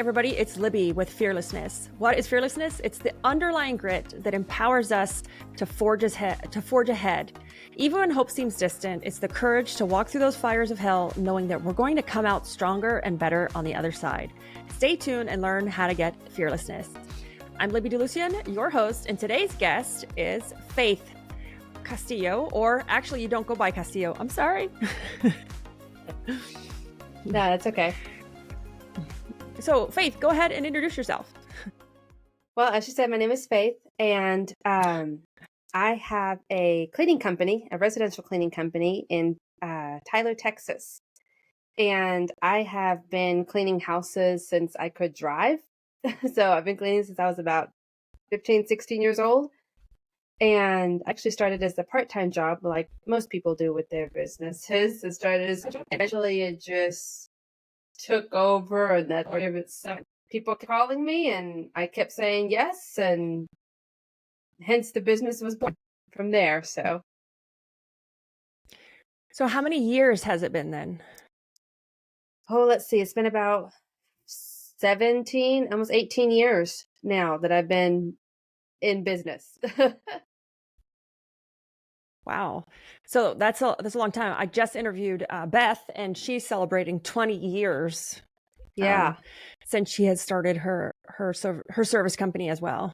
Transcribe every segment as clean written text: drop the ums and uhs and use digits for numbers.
everybody. It's Libby with Fearlessness. What is fearlessness? It's the underlying grit that empowers us to forge ahead. Even when hope seems distant, it's the courage to walk through those fires of hell, knowing that we're going to come out stronger and better on the other side. Stay tuned and learn how to get fearlessness. I'm Libby DeLucien, your host, and today's guest is Faith Castillo, or actually, you don't go by Castillo. I'm sorry. No, that's okay. So, Faith, go ahead and introduce yourself. Well, as you said, my name is Faith, and I have a cleaning company, a residential cleaning company in Tyler, Texas. And I have been cleaning houses since I could drive. So I've been cleaning since I was about 15, 16 years old. And I actually started as a part-time job, like most people do with their businesses. It started as eventually it just took over, and that people calling me, and I kept saying yes, and hence the business was born from there. So how many years has it been then? let's see, it's been about 17, almost 18 years now that I've been in business. Wow. So that's a long time. I just interviewed Beth, and she's celebrating 20 years. Yeah. Since she has started her service company as well.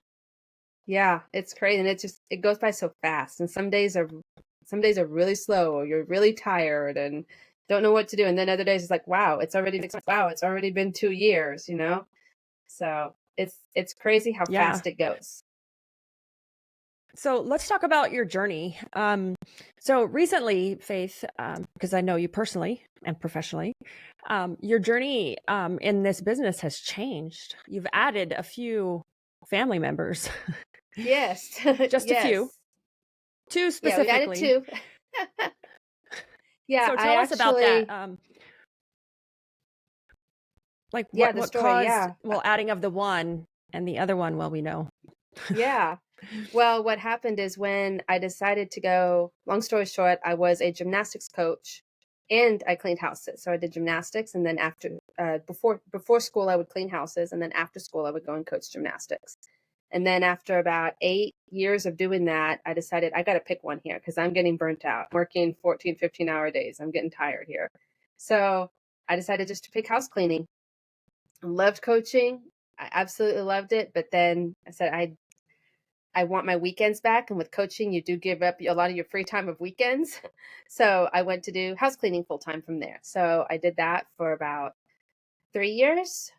Yeah, it's crazy, and it goes by so fast. And some days are really slow, or you're really tired and don't know what to do. And then other days it's like, wow, it's already 6 months. Wow, it's already been 2 years. So it's crazy how fast it goes. So let's talk about your journey. So recently, Faith, because I know you personally and professionally, your journey in this business has changed. You've added a few family members. Yes. Just a few. Two specifically. Yeah, we added 2. Yeah. So tell us about that. What story, caused, adding of the one and the other one, we know. Yeah. Well, what happened is when I decided to go, long story short, I was a gymnastics coach and I cleaned houses. So I did gymnastics, and then before school, I would clean houses, and then after school, I would go and coach gymnastics. And then after about 8 years of doing that, I decided I got to pick one here because I'm getting burnt out, working 14, 15-hour days. I'm getting tired here. So I decided just to pick house cleaning. I loved coaching. I absolutely loved it. But then I said, I want my weekends back. And with coaching, you do give up a lot of your free time of weekends. So I went to do house cleaning full time from there. So I did that for about 3 years,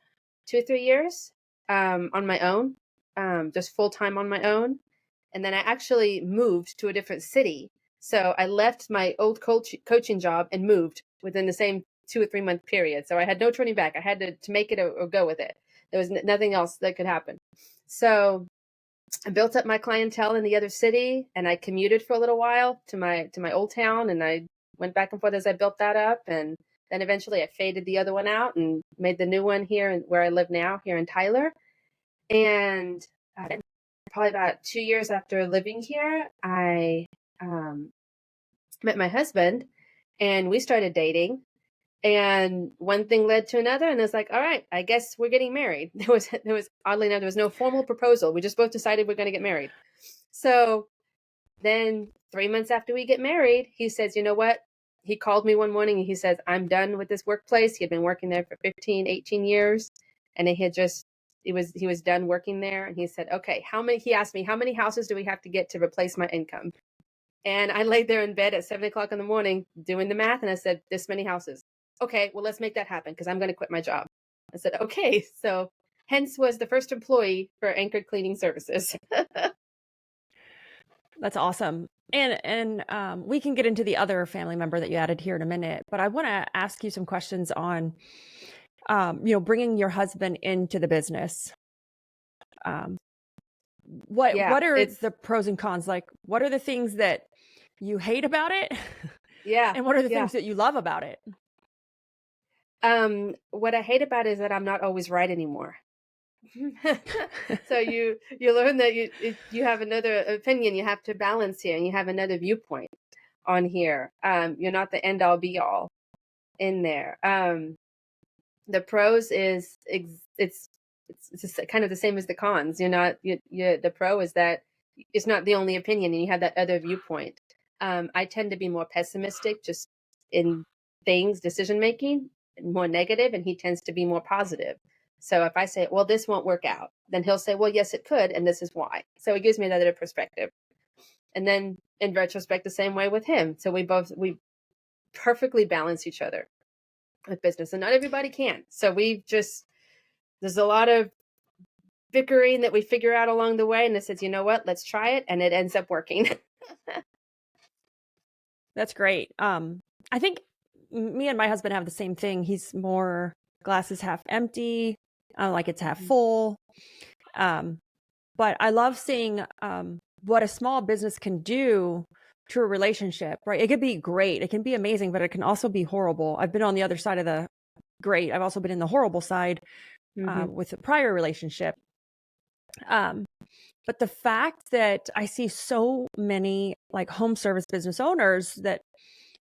2 or 3 years, on my own, just full time on my own. And then I actually moved to a different city. So I left my old coaching job and moved within the same 2 or 3 month period. So I had no turning back. I had to make it or go with it. There was nothing else that could happen. So I built up my clientele in the other city, and I commuted for a little while to my old town, and I went back and forth as I built that up. And then eventually I faded the other one out and made the new one here where I live now, here in Tyler. And probably about 2 years after living here, I met my husband, and we started dating. And one thing led to another, and it's like, all right, I guess we're getting married. There was oddly enough, there was no formal proposal. We just both decided we're going to get married. So then 3 months after we get married, he says, you know what? He called me one morning and he says, I'm done with this workplace. He had been working there for 15, 18 years. And he was done working there. And he said, okay, he asked me, how many houses do we have to get to replace my income? And I laid there in bed at 7:00 in the morning doing the math. And I said, this many houses. Okay, well, let's make that happen because I'm going to quit my job. I said, okay. So hence was the first employee for Anchored Cleaning Services. That's awesome. And we can get into the other family member that you added here in a minute, but I want to ask you some questions on, bringing your husband into the business. What are the pros and cons? Like, what are the things that you hate about it? Yeah. And what are the things that you love about it? What I hate about it is that I'm not always right anymore. So you learn that you have another opinion, you have to balance here, and you have another viewpoint on here. You're not the end all be all in there. The pros is it's just kind of the same as the cons. The pro is that it's not the only opinion, and you have that other viewpoint. I tend to be more pessimistic, just in things, decision making, more negative, and he tends to be more positive. So if I say, well, this won't work out, then he'll say, well, yes, it could, and this is why. So it gives me another perspective. And then in retrospect, the same way with him. So we perfectly balance each other with business, and not everybody can. So there's a lot of bickering that we figure out along the way, and it says, you know what, let's try it, and it ends up working. That's great. I think me and my husband have the same thing. He's more glasses half empty, like it's half full. But I love seeing what a small business can do to a relationship, right? It could be great. It can be amazing, but it can also be horrible. I've been on the other side of the great. I've also been in the horrible side with a prior relationship. But the fact that I see so many like home service business owners that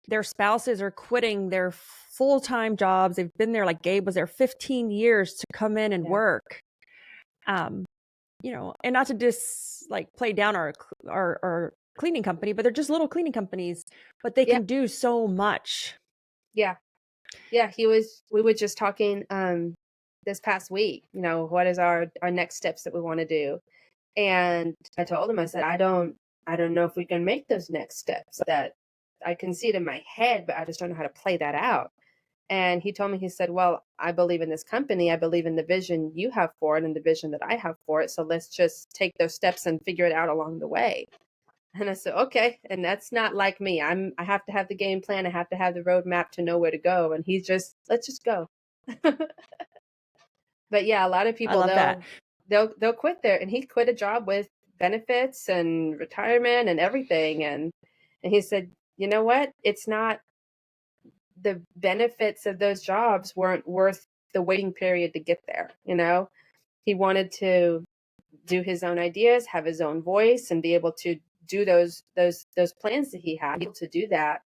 their spouses are quitting their full-time jobs. They've been there, like Gabe was there 15 years to come in and work. And not to play down our cleaning company, but they're just little cleaning companies, but they can do so much. Yeah. We were just talking this past week, what is our next steps that we want to do. And I told him, I said, I don't know if we can make those next steps. That I can see it in my head, but I just don't know how to play that out. And he told me, he said, well, I believe in this company. I believe in the vision you have for it and the vision that I have for it. So let's just take those steps and figure it out along the way. And I said, okay. And that's not like me. I have to have the game plan. I have to have the roadmap to know where to go. And he's just, let's just go. But yeah, a lot of people, they'll quit there. And he quit a job with benefits and retirement and everything. And he said, you know what? It's not, the benefits of those jobs weren't worth the waiting period to get there. He wanted to do his own ideas, have his own voice, and be able to do those plans that he had, able to do that,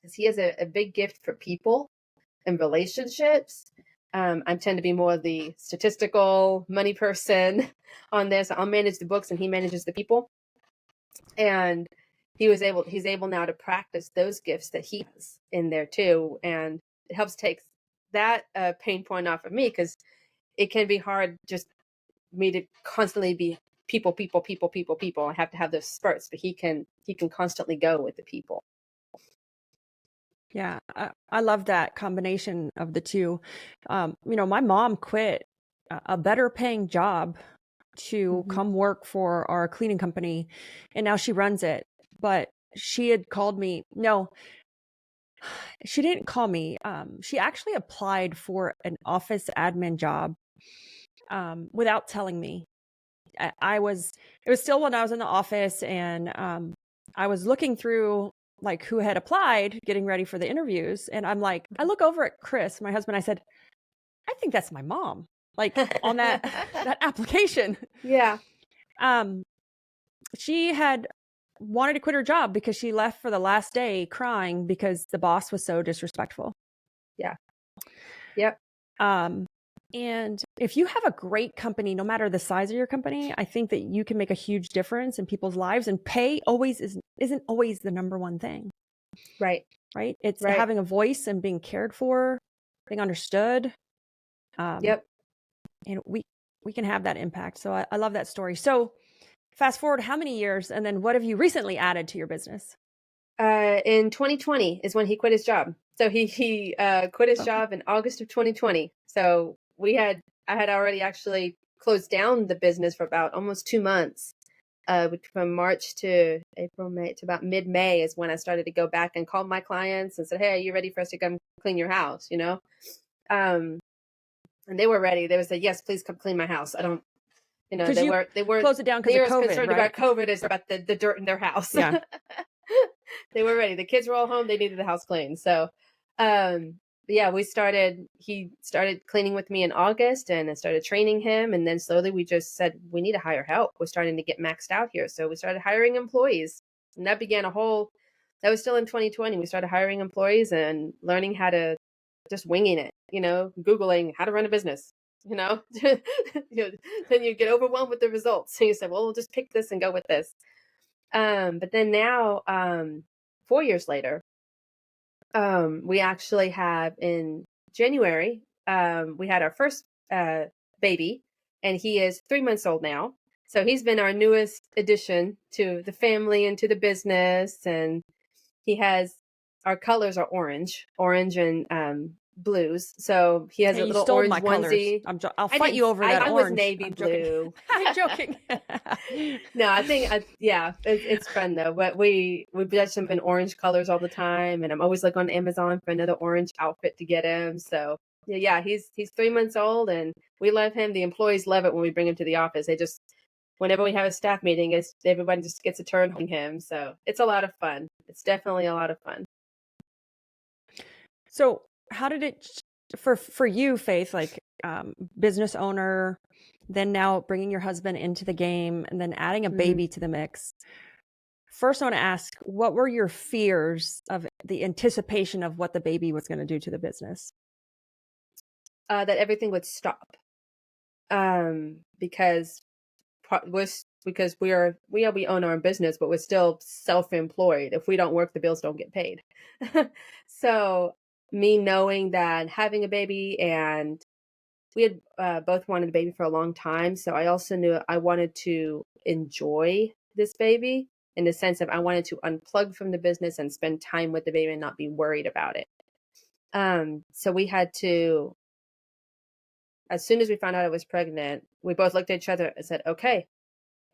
because he has a big gift for people and relationships. I tend to be more of the statistical money person on this. I'll manage the books and he manages the people. And he's able now to practice those gifts that he has in there too. And it helps take that pain point off of me, because it can be hard just me to constantly be people. I have to have those spurts, but he can constantly go with the people. Yeah, I love that combination of the two. My mom quit a better paying job to come work for our cleaning company, and now she runs it. But she had called me. No, she didn't call me. She actually applied for an office admin job without telling me. It was still when I was in the office, and I was looking through like who had applied, getting ready for the interviews. And I'm like, I look over at Chris, my husband, I said, I think that's my mom, like on that application. Yeah. She had wanted to quit her job because she left for the last day crying because the boss was so disrespectful. Yeah. Yep. And if you have a great company, no matter the size of your company, I think that you can make a huge difference in people's lives, and pay isn't always the number one thing. Right. Right. It's having a voice and being cared for, being understood. Yep. And we can have that impact. So I love that story. So fast forward how many years, and then what have you recently added to your business? In 2020 is when he quit his job. So he quit his job in August of 2020. So I had already actually closed down the business for about almost 2 months. From March to April, May, to about mid-May is when I started to go back and call my clients and said, hey, are you ready for us to come clean your house? And they were ready. They would say, yes, please come clean my house. I don't, they were closed it down because of COVID, concerned about COVID is about the dirt in their house. Yeah. They were ready. The kids were all home. They needed the house cleaned. So, he started cleaning with me in August, and I started training him. And then slowly we just said, we need to hire help. We're starting to get maxed out here. So we started hiring employees, and that began that was still in 2020. We started hiring employees and learning how to just winging it, Googling how to run a business, you know, then you get overwhelmed with the results. So you say, well, we'll just pick this and go with this. But then now, 4 years later, we actually have in January, we had our first baby, and he is 3 months old now. So he's been our newest addition to the family and to the business. And our colors are orange and blues. So he has Hey, a you little stole orange my onesie. colors. I'll fight you over that I orange. was navy I'm blue. I'm joking. No, I think, it's fun though. But we just jump in orange colors all the time, and I'm always on Amazon for another orange outfit to get him. So yeah, he's 3 months old, and we love him. The employees love it when we bring him to the office. Whenever we have a staff meeting, everybody just gets a turn holding him. So it's a lot of fun. It's definitely a lot of fun. So how did it for you, Faith, business owner, then now bringing your husband into the game and then adding a baby to the mix? First, I want to ask, what were your fears of the anticipation of what the baby was going to do to the business? That everything would stop. Because we own our own business, but we're still self-employed. If we don't work, the bills don't get paid. So me knowing that having a baby, and we had both wanted a baby for a long time. So I also knew I wanted to enjoy this baby in the sense of I wanted to unplug from the business and spend time with the baby and not be worried about it. So we had to, as soon as we found out I was pregnant, we both looked at each other and said, okay,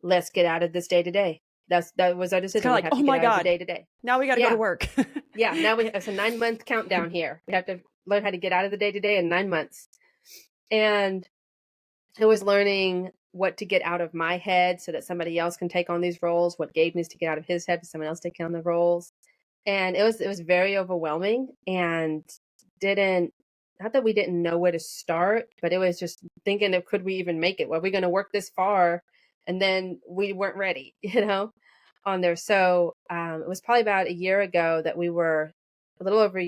let's get out of this day to day. That was our decision. It's kind of oh my God, day to day. Now we got to go to work. Yeah. Now it's a 9-month countdown here. We have to learn how to get out of the day to day in 9 months. And it was learning what to get out of my head so that somebody else can take on these roles, what Gabe needs to get out of his head so someone else take on the roles. And it was very overwhelming, and not that we didn't know where to start, but it was just thinking of, could we even make it? Were we going to work this far? And then we weren't ready, on there. So it was probably about a year ago that we were about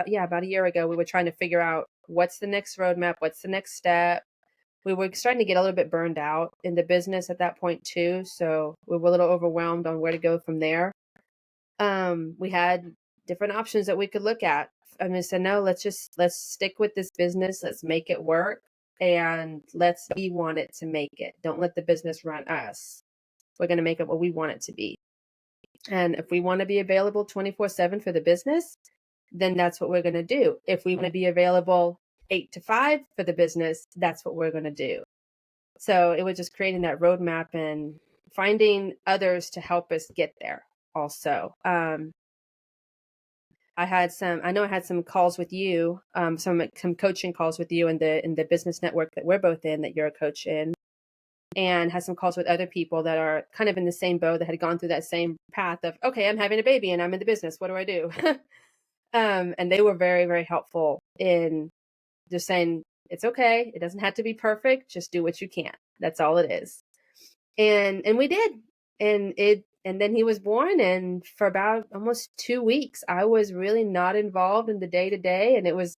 a year ago, we were trying to figure out what's the next roadmap, what's the next step. We were starting to get a little bit burned out in the business at that point too. So we were a little overwhelmed on where to go from there. We had different options that we could look at. I said, no, let's stick with this business. Let's make it work. And we want it to make it. Don't let the business run us. We're going to make it what we want it to be. And if we want to be available 24/7 for the business, then that's what we're going to do. If we want to be available 8 to 5 for the business, that's what we're going to do. So it was just creating that roadmap and finding others to help us get there also. I had some calls with you, some coaching calls with you in the business network that we're both in, that you're a coach in, and had some calls with other people that are kind of in the same boat, that had gone through that same path of, okay, I'm having a baby and I'm in the business. What do I do? And they were very, very helpful in just saying, it's okay. It doesn't have to be perfect. Just do what you can. That's all it is. And we did. And then he was born, and for about almost 2 weeks, I was really not involved in the day-to-day, and it was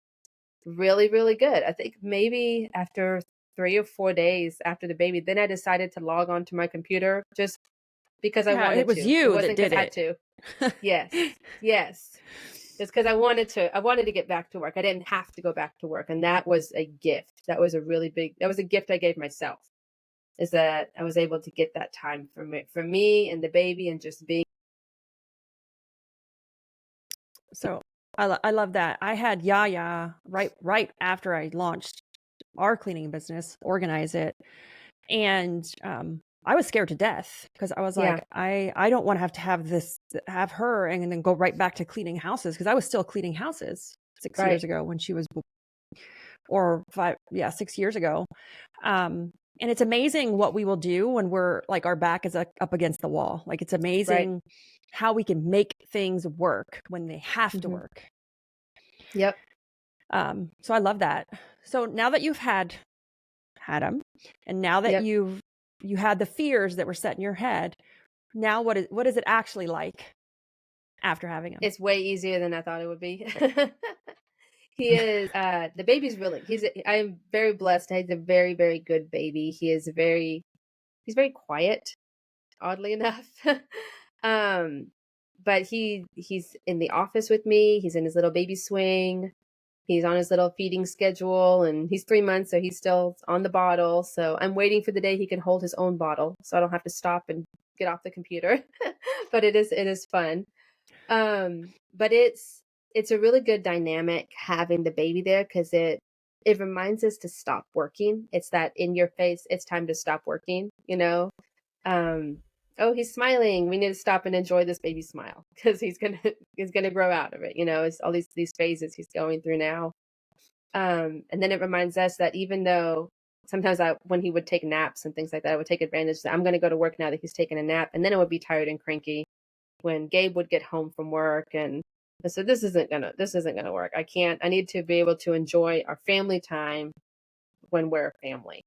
really, really good. I think maybe after 3 or 4 days after the baby, then I decided to log on to my computer just because I wanted to. It was you that did it. I had to. Yes. It's because I wanted to get back to work. I didn't have to go back to work. And that was a gift. That was a gift I gave myself, is that I was able to get that time for me and the baby, and just being. So I love that. I had Yaya right after I launched our cleaning business, organize it. And I was scared to death, because I was like, I don't want to have her and then go right back to cleaning houses, because I was still cleaning houses 6 years ago when she was, or 6 years ago. And it's amazing what we will do when we're like, our back is up against the wall. Like, it's amazing how we can make things work when they have to work. Yep. So I love that. So now that you've had them, and now that you had the fears that were set in your head, now what is it actually like after having them? It's way easier than I thought it would be. He is, the baby's really, I am very blessed. He's a very, very good baby. He's very quiet, oddly enough. um, but he's in the office with me. He's in his little baby swing. He's on his little feeding schedule, and he's 3 months, so he's still on the bottle. So I'm waiting for the day he can hold his own bottle, so I don't have to stop and get off the computer. But it is fun. But it's a really good dynamic having the baby there, because it reminds us to stop working. It's that in your face, it's time to stop working, you know? Um, oh, he's smiling. We need to stop and enjoy this baby smile, because he's gonna grow out of it. You know, it's all these phases he's going through now. And then it reminds us that even though sometimes when he would take naps and things like that, I would take advantage that I'm going to go to work now that he's taking a nap, and then I would be tired and cranky when Gabe would get home from work. And I said, this isn't gonna work. I need to be able to enjoy our family time when we're a family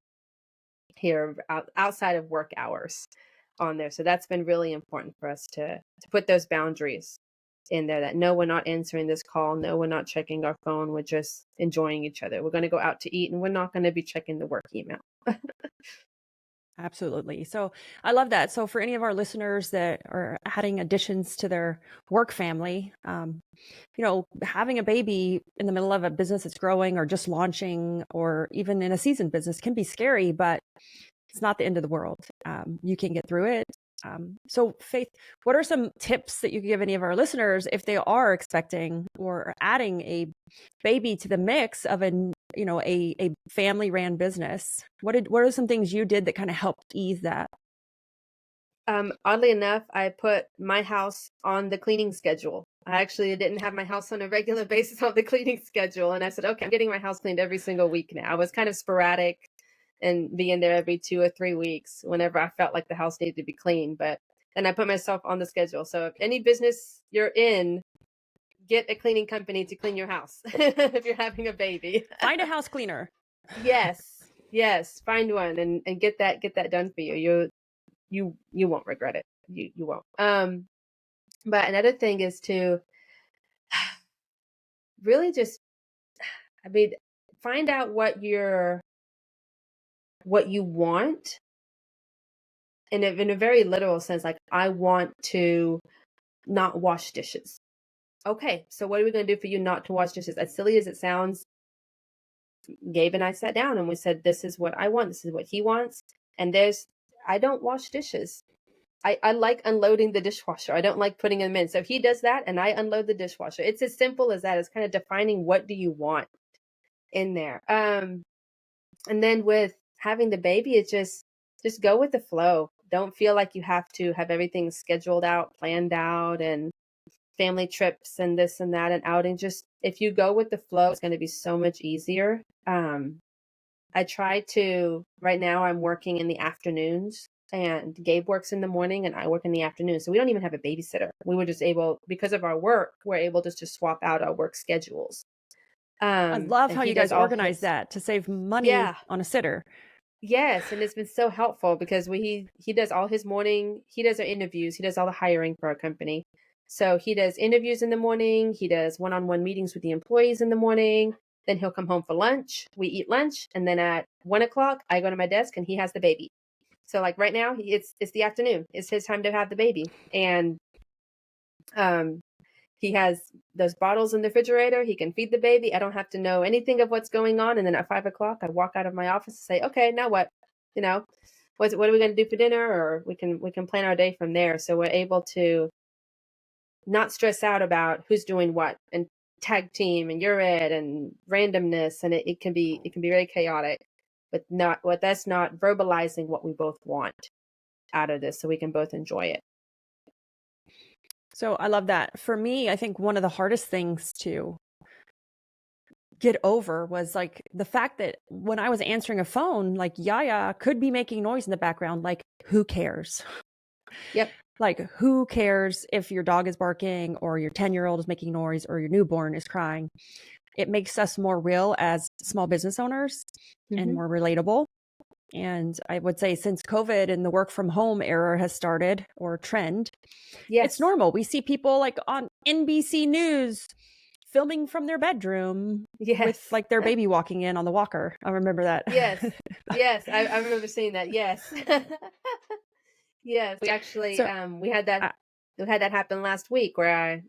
here outside of work hours on there. So that's been really important for us to put those boundaries in there, that no, we're not answering this call. No, we're not checking our phone. We're just enjoying each other. We're going to go out to eat, and we're not going to be checking the work email. Absolutely. So I love that. So for any of our listeners that are adding additions to their work family, having a baby in the middle of a business that's growing or just launching, or even in a seasoned business, can be scary, but it's not the end of the world. You can get through it. So Faith, what are some tips that you could give any of our listeners if they are expecting or adding a baby to the mix of a family ran business? What are some things you did that kind of helped ease that? Oddly enough, I put my house on the cleaning schedule. I actually didn't have my house on a regular basis on the cleaning schedule. And I said, okay, I'm getting my house cleaned every single week now. I was kind of sporadic and being there every 2 or 3 weeks whenever I felt like the house needed to be clean. And I put myself on the schedule. So if any business you're in, get a cleaning company to clean your house if you're having a baby. Find a house cleaner. Yes, find one and get that done for you. You won't regret it. You won't. But another thing is to really just, find out what you want, in a very literal sense. Like, I want to not wash dishes. Okay, so what are we going to do for you not to wash dishes? As silly as it sounds, Gabe and I sat down and we said, this is what I want. This is what he wants. And I don't wash dishes. I like unloading the dishwasher. I don't like putting them in. So he does that and I unload the dishwasher. It's as simple as that. It's kind of defining what do you want in there. And then with having the baby, it's just go with the flow. Don't feel like you have to have everything scheduled out, planned out, and family trips and this and that and outing. Just if you go with the flow, it's going to be so much easier. I try to, right now I'm working in the afternoons, and Gabe works in the morning and I work in the afternoon. So we don't even have a babysitter. We were just able, because of our work, we're able just to swap out our work schedules. I love how you guys organize that to save money on a sitter. Yes, and it's been so helpful because he does all his morning, he does our interviews, he does all the hiring for our company. So he does interviews in the morning, he does one-on-one meetings with the employees in the morning, then he'll come home for lunch, we eat lunch, and then at 1:00, I go to my desk and he has the baby. So like right now, it's the afternoon, it's his time to have the baby. And he has those bottles in the refrigerator. He can feed the baby. I don't have to know anything of what's going on. And then at 5:00, I walk out of my office and say, okay, now what? What are we going to do for dinner? Or we can plan our day from there. So we're able to not stress out about who's doing what and tag team and you're it and randomness. And it can be very chaotic, but that's not verbalizing what we both want out of this, so we can both enjoy it. So I love that. For me, I think one of the hardest things to get over was like the fact that when I was answering a phone, like Yaya could be making noise in the background. Like, who cares? Yep. Like, who cares if your dog is barking or your 10-year-old is making noise or your newborn is crying? It makes us more real as small business owners and more relatable. And I would say since COVID and the work from home era has started, or trend, it's normal. We see people like on NBC News filming from their bedroom Yes. with like their baby walking in on the walker. I remember that. Yes. Yes. I remember seeing that. Yes. Yes. We actually, So we had that happen last week where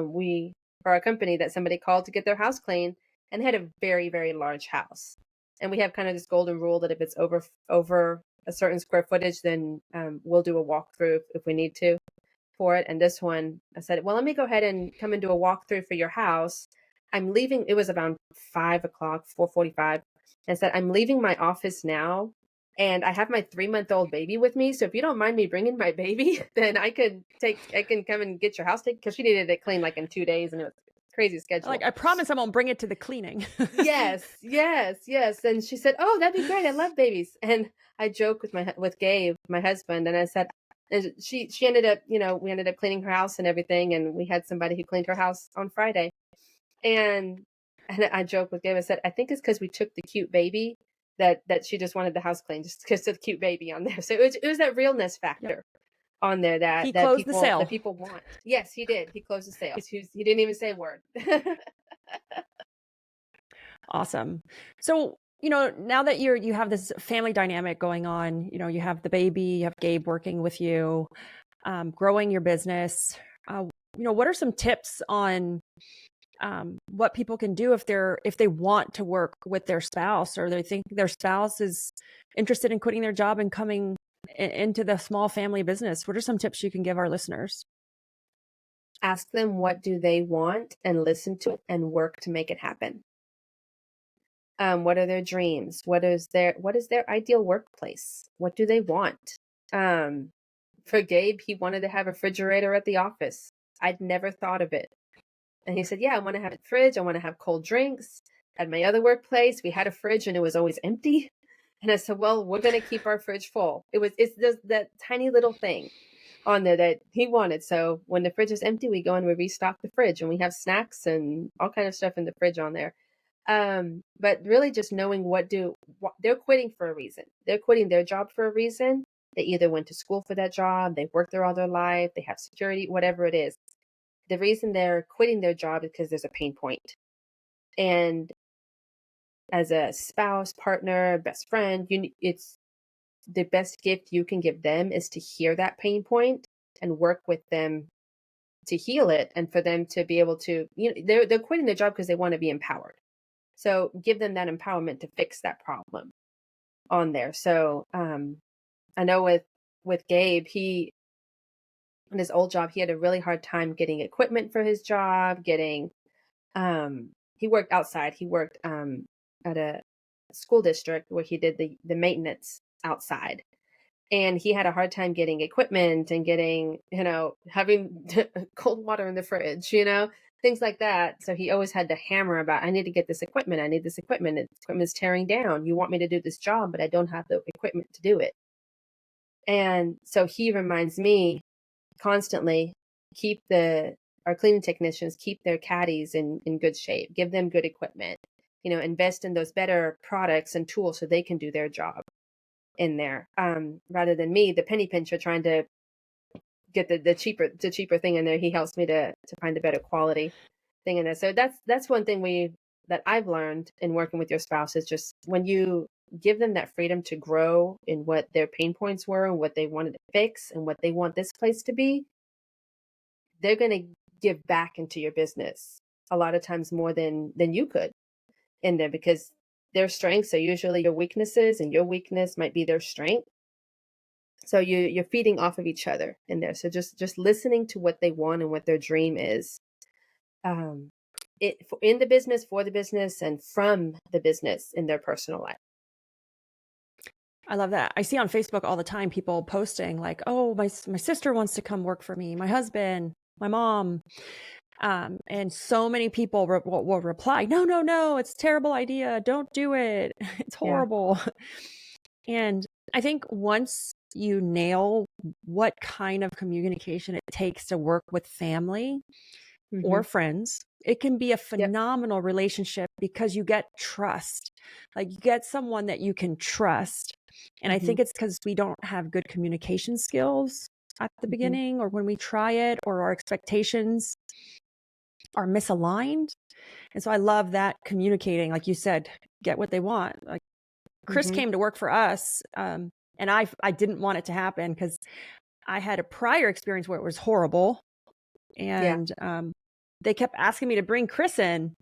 we, for our company, that somebody called to get their house clean, and they had a very, very large house. And we have kind of this golden rule that if it's over a certain square footage, then we'll do a walkthrough if we need to for it. And this one, I said, well, let me go ahead and come and do a walkthrough for your house. I'm leaving. It was around 5:00, 4:45. And said, I'm leaving my office now, and I have my 3-month-old baby with me. So if you don't mind me bringing my baby, then I can come and get your house taken, because she needed it cleaned like in 2 days, and it was a crazy schedule. like, I promise I won't bring it to the cleaning. Yes. And she said, oh, that'd be great. I love babies. And I joked with Gabe, my husband, and I said, and she ended up, we ended up cleaning her house and everything. And we had somebody who cleaned her house on Friday. And I joked with Gabe. I said, I think it's because we took the cute baby that she just wanted the house cleaned, just because of the cute baby on there. So it was that realness factor on there that he closed people, the sale. that people want. Yes, he did. He closed the sale. He didn't even say a word. Awesome. So, now that you have this family dynamic going on, you have the baby, you have Gabe working with you, growing your business. What are some tips on what people can do if they want to work with their spouse, or they think their spouse is interested in quitting their job and coming into the small family business? What are some tips you can give our listeners? Ask them, what do they want, and listen to it and work to make it happen. What are their dreams? What is their ideal workplace? What do they want? For Gabe, he wanted to have a refrigerator at the office. I'd never thought of it. And he said, yeah, I want to have a fridge. I want to have cold drinks. At my other workplace, we had a fridge and it was always empty. And I said, well, we're going to keep our fridge full. It's that tiny little thing on there that he wanted. So when the fridge is empty, we go and we restock the fridge, and we have snacks and all kind of stuff in the fridge on there. But really just knowing they're quitting for a reason. They're quitting their job for a reason. They either went to school for that job, they've worked there all their life, they have security, whatever it is. The reason they're quitting their job is because there's a pain point. And as a spouse, partner, best friend, it's the best gift you can give them is to hear that pain point and work with them to heal it, and for them to be able to, they're quitting their job because they want to be empowered. So give them that empowerment to fix that problem on there. So I know with Gabe, in his old job, he had a really hard time getting equipment for his job, he worked outside. He worked at a school district where he did the maintenance outside. And he had a hard time getting equipment and getting, having cold water in the fridge, things like that. So he always had to hammer about, I need to get this equipment. I need this equipment. This equipment is tearing down. You want me to do this job, but I don't have the equipment to do it. And so he reminds me constantly, our cleaning technicians, keep their caddies in good shape, give them good equipment, invest in those better products and tools so they can do their job in there, rather than me, the penny pincher, trying to get the cheaper thing in there. He helps me to find the better quality thing in there. So that's one thing that I've learned in working with your spouse, is just when you give them that freedom to grow in what their pain points were and what they wanted to fix and what they want this place to be, they're going to give back into your business a lot of times more than you could in there, because their strengths are usually your weaknesses, and your weakness might be their strength. So you're feeding off of each other in there. So just listening to what they want and what their dream is, in the business, for the business, and from the business in their personal life. I love that. I see on Facebook all the time people posting like, oh, my sister wants to come work for me, my husband, my mom. And so many people will reply, no, it's a terrible idea. Don't do it. It's horrible. Yeah. And I think once you nail what kind of communication it takes to work with family or friends, it can be a phenomenal relationship, because you get trust. Like, you get someone that you can trust. And I think it's because we don't have good communication skills at the beginning, or when we try it, or our expectations are misaligned. And so I love that communicating, like you said, get what they want. Like Chris came to work for us. And I didn't want it to happen because I had a prior experience where it was horrible. And they kept asking me to bring Chris in.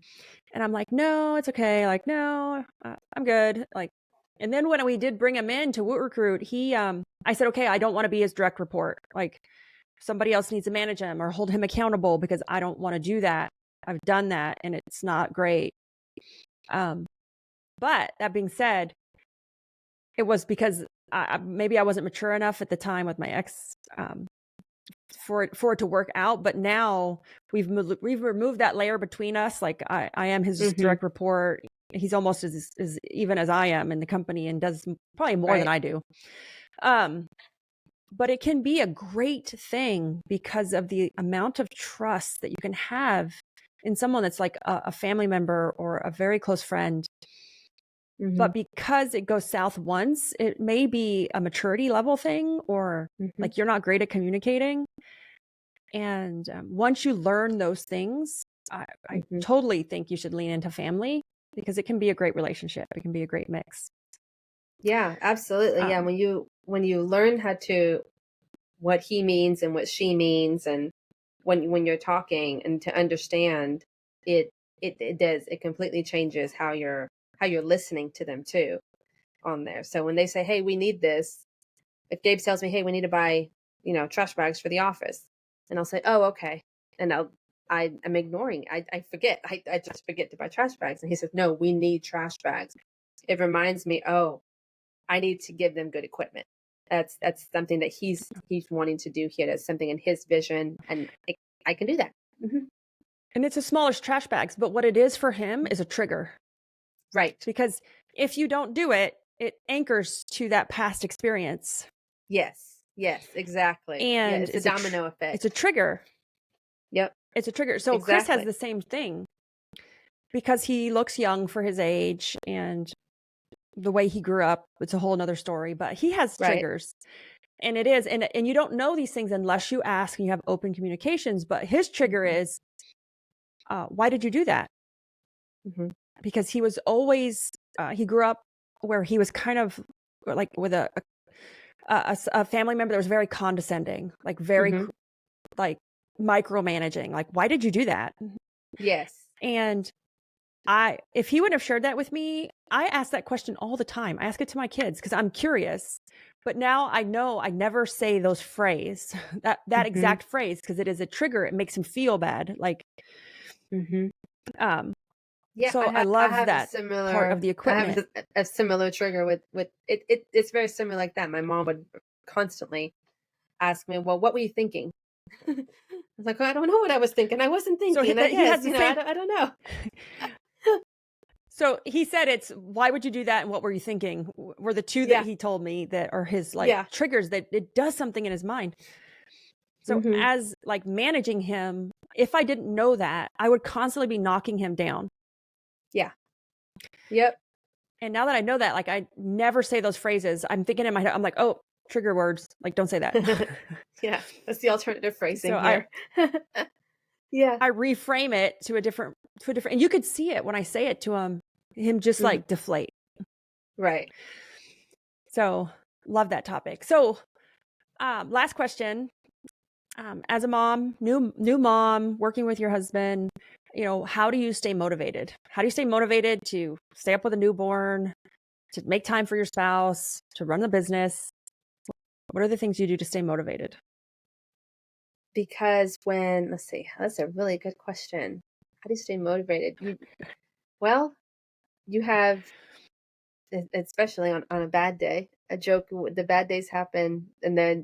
And I'm like, no, it's okay. Like, no, I'm good. Like, and then when we did bring him in to WootRecruit, I said, okay, I don't want to be his direct report. Like somebody else needs to manage him or hold him accountable because I don't want to do that. I've done that and it's not great. But that being said, it was because maybe I wasn't mature enough at the time with my ex, for it to work out. But now we've removed that layer between us. Like I am his direct report. He's almost as even as I am in the company and does probably more than I do. But it can be a great thing because of the amount of trust that you can have in someone that's like a family member or a very close friend. But because it goes south once, it may be a maturity level thing or like you're not great at communicating. And once you learn those things, I totally think you should lean into family because it can be a great relationship. It can be a great mix. Yeah, absolutely. Yeah. When you learn what he means and what she means, and when you're talking and to understand it completely changes how you're listening to them too on there. So when they say, hey, we need this, if Gabe tells me, hey, we need to buy, trash bags for the office, and I'll say, oh, okay. And I'm ignoring, I forget, I just forget to buy trash bags. And he says, no, we need trash bags. It reminds me, oh, I need to give them good equipment. That's something that he's wanting to do here. That's something in his vision, and I can do that. And it's a smaller trash bags, but what it is for him is a trigger. Right. Because if you don't do it, it anchors to that past experience. Yes, exactly. And it's a domino effect. It's a trigger. Yep. It's a trigger. So exactly. Chris has the same thing because he looks young for his age and the way he grew up. It's a whole nother story, but he has triggers. And it is. And you don't know these things unless you ask and you have open communications. But his trigger is, why did you do that? Because he was always, he grew up where he was kind of like with a family member that was very condescending, like very like micromanaging. Like, why did you do that? Yes. And if he wouldn't have shared that with me, I ask that question all the time. I ask it to my kids because I'm curious. But now I know I never say those phrase, that exact phrase, because it is a trigger. It makes him feel bad. Like, yeah. So I love that part of the equipment. I have a similar trigger with it. It's very similar like that. My mom would constantly ask me, well, what were you thinking? I was like, I don't know what I was thinking. I wasn't thinking. So I don't know. So he said it's, why would you do that? And what were you thinking? Were the two that he told me that are his triggers, that it does something in his mind. So as like managing him, if I didn't know that, I would constantly be knocking him down. Yeah. Yep. And now that I know that, like, I never say those phrases. I'm thinking in my head, I'm like, oh, trigger words. Like, don't say that. Yeah. That's the alternative phrasing here. I reframe it to a different, and you could see it when I say it to him just like deflate. Right. So love that topic. So last question, as a mom, new mom, working with your husband, how do you stay motivated? How do you stay motivated to stay up with a newborn, to make time for your spouse, to run the business? What are the things you do to stay motivated? Because let's see, that's a really good question. How do you stay motivated? You have, especially on a bad day, a joke, the bad days happen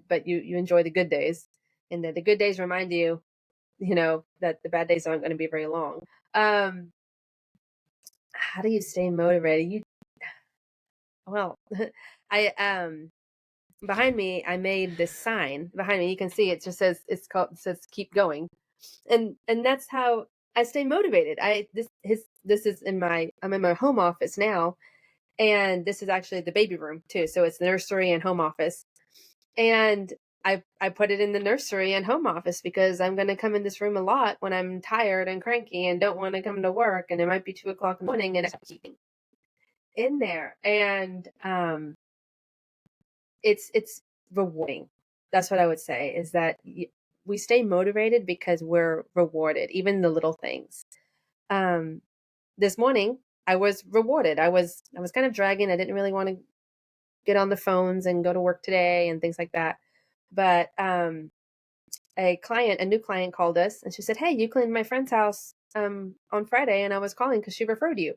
but you enjoy the good days, and then the good days remind you, that the bad days aren't going to be very long. How do you stay motivated? Behind me, I made this sign behind me. You can see it just says, it says keep going. And that's how I stay motivated. This is I'm in my home office now, and this is actually the baby room too. So it's nursery and home office. And I put it in the nursery and home office because I'm going to come in this room a lot when I'm tired and cranky and don't want to come to work. And it might be 2 o'clock in the morning and it's in there. And it's rewarding. That's what I would say, is that we stay motivated because we're rewarded, even the little things. This morning I was rewarded. I was kind of dragging. I didn't really want to get on the phones and go to work today and things like that. But a new client called us and she said, "Hey, you cleaned my friend's house on Friday, and I was calling because she referred you."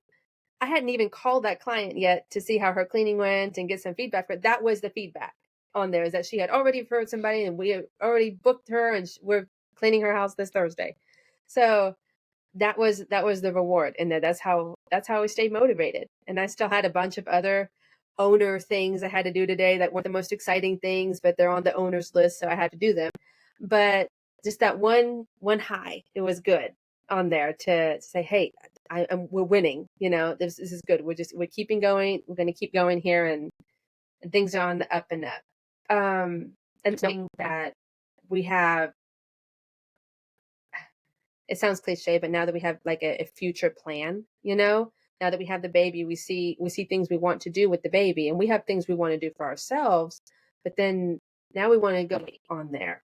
I hadn't even called that client yet to see how her cleaning went and get some feedback, but that was the feedback on there, is that she had already referred somebody and we had already booked her and we're cleaning her house this Thursday. So that was the reward. And that's how we stayed motivated. And I still had a bunch of other owner things I had to do today that weren't the most exciting things, but they're on the owner's list, so I had to do them. But just that one high, it was good on there to say, hey, we're winning. This is good. We're keeping going. We're going to keep going here, and things are on the up and up. And something that we have, it sounds cliche, but now that we have like a future plan, now that we have the baby, we see things we want to do with the baby, and we have things we want to do for ourselves, but then now we want to go on there.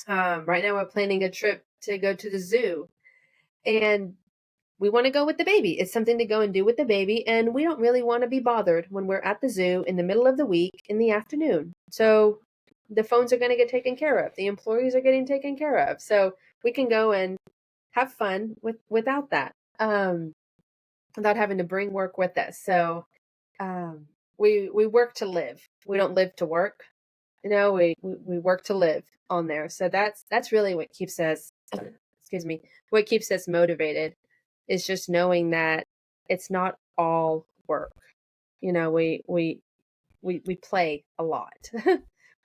Right now we're planning a trip to go to the zoo, and we want to go with the baby. It's something to go and do with the baby, and we don't really want to be bothered when we're at the zoo in the middle of the week in the afternoon. So the phones are going to get taken care of. The employees are getting taken care of. So we can go and have fun without that, without having to bring work with us. So we work to live. We don't live to work. We work to live on there. So that's really what keeps us, what keeps us motivated, is just knowing that it's not all work. We play a lot.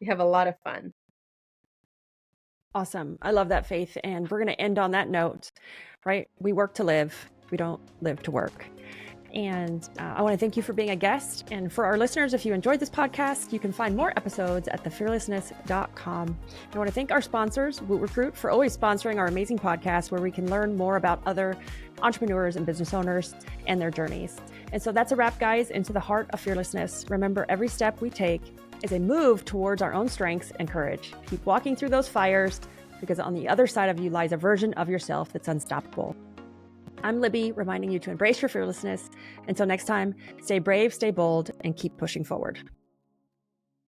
We have a lot of fun. Awesome. I love that, Faith. And we're going to end on that note, right? We work to live. We don't live to work. And I want to thank you for being a guest. And for our listeners, if you enjoyed this podcast, you can find more episodes at thefearlessness.com. I want to thank our sponsors, WootRecruit, for always sponsoring our amazing podcast, where we can learn more about other entrepreneurs and business owners and their journeys. And so that's a wrap, guys, into the heart of fearlessness. Remember, every step we take is a move towards our own strengths and courage. Keep walking through those fires, because on the other side of you lies a version of yourself that's unstoppable. I'm Libby, reminding you to embrace your fearlessness. Until next time, stay brave, stay bold, and keep pushing forward.